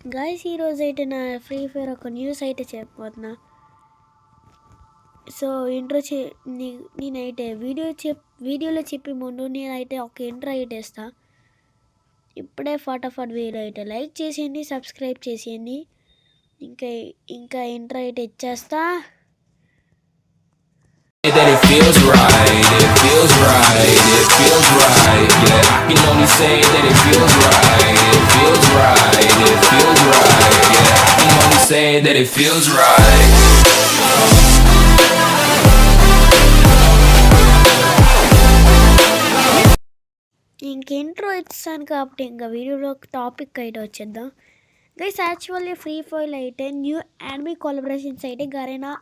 Guys ఈరోజు అయితే నా ఫ్రీ ఫైర్ ఒక న్యూస్ అయితే చెప్పబోతున్నా. సో ఇంట్రో నేనైతే వీడియోలో చెప్పే ముందు నేనైతే ఒక ఇంట్రో అయితే ఇస్తా. ఇప్పుడే ఫటాఫట్ వీడియో అయితే లైక్ చేసేయండి, సబ్స్క్రైబ్ చేసేయండి. ఇంకా ఇంట్రో అయితే ఇచ్చేస్తా. That it feels right, it feels right, it feels right, yeah. I can only say that it feels right, it feels right, it feels right, yeah. I can only say that it feels right. ఇంక intro ఇచ్చాను కాబట్టి ఇంకా వీడియోలో topic అయితే వచ్చేద్దాం. Guys actually free fire అయితే new anime collaborations అయితే గరేనా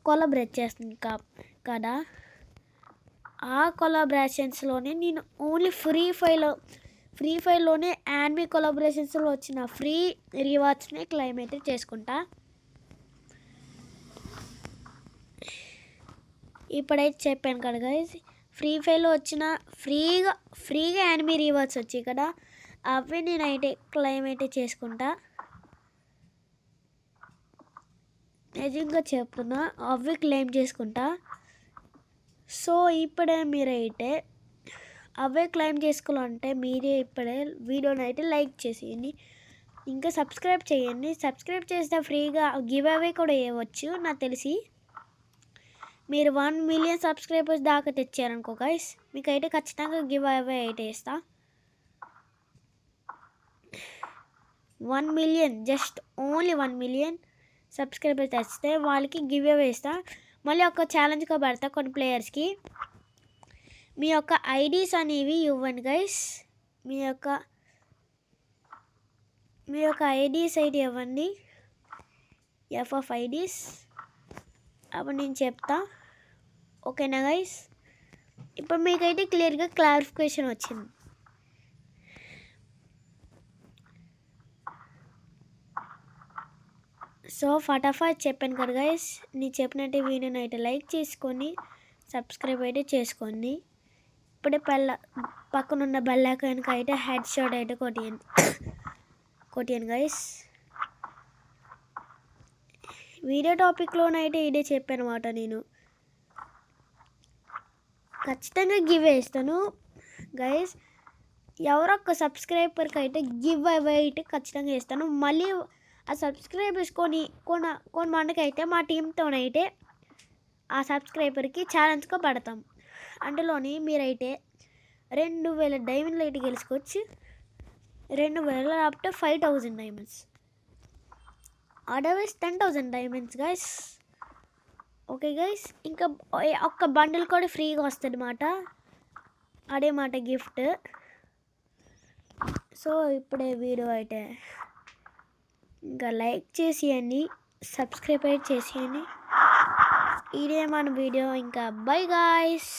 collaborate చేస్తుంది కదా. ఆ కొలాబరేషన్స్లోనే నేను ఓన్లీ ఫ్రీ ఫైర్లోనే యానిమీ కొలాబరేషన్స్లో వచ్చిన ఫ్రీ రివార్డ్స్ని క్లెయిమ్ అయితే చేసుకుంటా. ఇప్పుడైతే చెప్పాను కదా గైస్, ఫ్రీ ఫైర్లో వచ్చిన ఫ్రీగా యానిమీ రివార్డ్స్ వచ్చాయి కదా, అవి నేనైతే క్లెయిమ్ అయితే చేసుకుంటా. నిజంగా చెప్తున్నా, అవి క్లెయిమ్ చేసుకుంటా. సో ఇప్పుడే మీరైతే అవే క్లెయిమ్ చేసుకోవాలంటే మీరే ఇప్పుడే వీడియోని అయితే లైక్ చేసేయండి, ఇంకా సబ్స్క్రైబ్ చేయండి. సబ్స్క్రైబ్ చేస్తే ఫ్రీగా గివ్ అవే కూడా ఇవ్వచ్చు. నాకు తెలిసి మీరు 1 మిలియన్ సబ్స్క్రైబర్స్ దాకా తెచ్చారనుకో గైస్, మీకైతే ఖచ్చితంగా గివ్ అవే అయితే ఇస్తా. 1 million, just only 1 million subscribers తెస్తే వాళ్ళకి గివ్ అవే ఇస్తా. మళ్ళీ ఒక ఛాలెంజ్గా పెడతా కొన్ని ప్లేయర్స్కి. మీ యొక్క ఐడీస్ అనేవి ఇవ్వండి గైస్, మీ యొక్క ఐడీస్ అయితే ఇవ్వండి, ఎఫ్ఎఫ్ ఐడీస్. అప్పుడు నేను చెప్తా, ఓకేనా గైస్? ఇప్పుడు మీకైతే క్లియర్గా క్లారిఫికేషన్ వచ్చింది. సో ఫటాఫట్ చెప్పాను కదా గైస్, నేను చెప్పినట్టు వీడియోని అయితే లైక్ చేసుకొని సబ్స్క్రైబ్ అయితే చేసుకోండి. ఇప్పుడే పక్కనున్న బెల్ ఐకాన్కి అయితే హెడ్ షాట్ అయితే కొట్టియండి గైస్. వీడియో టాపిక్లోనైతే ఇదే చెప్పాను అన్నమాట. నేను ఖచ్చితంగా గివ్ ఇస్తాను గైస్. ఎవరొక్క సబ్స్క్రైబర్కి అయితే గివ్ అవే అయితే ఖచ్చితంగా ఇస్తాను. మళ్ళీ ఆ సబ్స్క్రైబర్స్ కొంతమందికి అయితే మా టీంతోనైతే ఆ సబ్స్క్రైబర్కి ఛాలెంజ్గా పడతాం. అందులోని మీరైతే 2000 డైమండ్లు అయితే గెలుచుకోవచ్చు. 2000 up to 5000 diamonds, otherwise 10,000 diamonds guys. Okay guys, ఇంకా ఒక్క బండిల్ కూడా ఫ్రీగా వస్తుంది అన్నమాట, అదే మాట గిఫ్ట్. సో ఇప్పుడే వీడియో అయితే ఇంకా లైక్ చేసేయండి, సబ్స్క్రైబ్ అయితే చేసేయండి. ఇదే మన వీడియో. ఇంకా బై గాయ్స్.